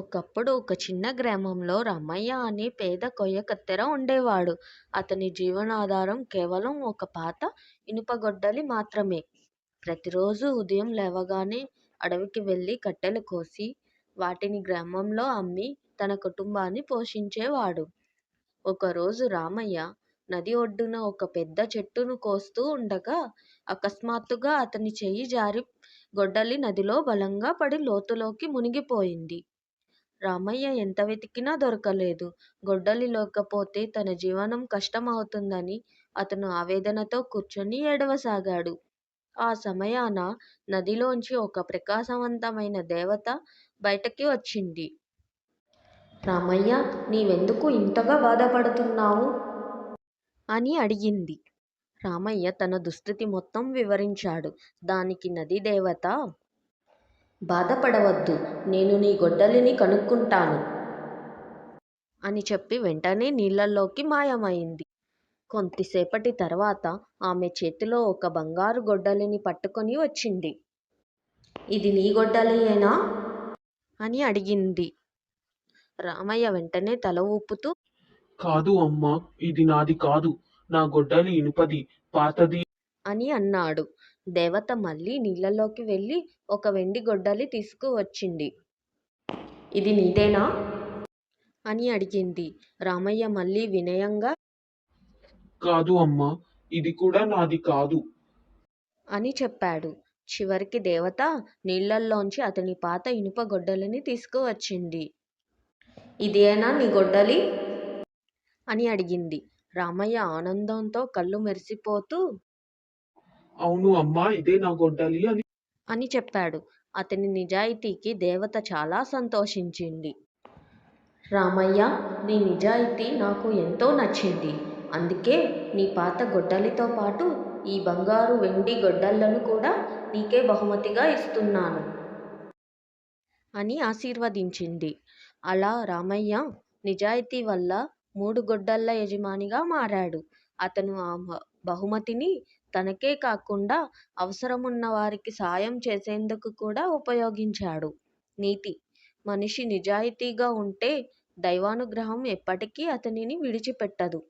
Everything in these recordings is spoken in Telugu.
ఒకప్పుడు ఒక చిన్న గ్రామంలో రామయ్య అనే పేద కొయ్య కత్తెర ఉండేవాడు. అతని జీవనాధారం కేవలం ఒక పాత ఇనుప గొడ్డలి మాత్రమే. ప్రతిరోజు ఉదయం లేవగానే అడవికి వెళ్ళి కట్టెలు కోసి వాటిని గ్రామంలో అమ్మి తన కుటుంబాన్ని పోషించేవాడు. ఒకరోజు రామయ్య నది ఒడ్డున ఒక పెద్ద చెట్టును కోస్తూ ఉండగా అకస్మాత్తుగా అతని చెయ్యి జారి గొడ్డలి నదిలో బలంగా పడి లోతులోకి మునిగిపోయింది. రామయ్య ఎంత వెతికినా దొరకలేదు. గొడ్డలి లేకపోతే తన జీవనం కష్టమవుతుందని అతను ఆవేదనతో కూర్చొని ఏడవసాగాడు. ఆ సమయాన నదిలోంచి ఒక ప్రకాశవంతమైన దేవత బయటకి వచ్చింది. రామయ్య, నీవెందుకు ఇంతగా బాధపడుతున్నావు అని అడిగింది. రామయ్య తన దుస్థితి మొత్తం వివరించాడు. దానికి నది దేవత, బాధపడవద్దు, నేను నీ గొడ్డలిని కనుక్కుంటాను అని చెప్పి వెంటనే నీళ్లలోకి మాయమైంది. కొంతసేపటి తర్వాత ఆమె చేతిలో ఒక బంగారు గొడ్డలిని పట్టుకొని వచ్చింది. ఇది నీ గొడ్డలియేనా అని అడిగింది. రామయ్య వెంటనే తల ఊపుతూ, కాదు అమ్మా, ఇది నాది కాదు. నా గొడ్డలి ఇనుపది, పాతది అని అన్నాడు. దేవత మళ్ళీ నీళ్లలోకి వెళ్ళి ఒక వెండి గొడ్డలి తీసుకువచ్చింది. ఇది నీదేనా అని అడిగింది. రామయ్య మళ్ళీ వినయంగా, కాదు అమ్మా, ఇది కూడా నాది కాదు అని చెప్పాడు. చివరికి దేవత నీళ్లల్లోంచి అతని పాత ఇనుప గొడ్డలిని తీసుకువచ్చింది. ఇదేనా నీ గొడ్డలి అని అడిగింది. రామయ్య ఆనందంతో కళ్ళు మెరిసిపోతూ, అవును అమ్మా, ఇదే నా గొడ్డలి అని చెప్పాడు. అతని నిజాయితీకి దేవత చాలా సంతోషించింది. రామయ్య, నీ నిజాయితీ నాకు ఎంతో నచ్చింది. అందుకే నీ పాత గొడ్డలితో పాటు ఈ బంగారు వెండి గొడ్డళ్లను కూడా నీకే బహుమతిగా ఇస్తున్నాను అని ఆశీర్వదించింది. అలా రామయ్య నిజాయితీ వల్ల 3 గొడ్డళ్ల యజమానిగా మారాడు. అతను ఆ బహుమతిని తనకే కాకుండా అవసరమున్న వారికి సాయం చేసేందుకు కూడా ఉపయోగించాడు. నీతి: మనిషి నిజాయితీగా ఉంటే దైవానుగ్రహం ఎప్పటికీ అతనిని విడిచిపెట్టదు.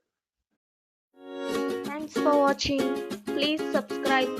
Thanks for watching. Please subscribe.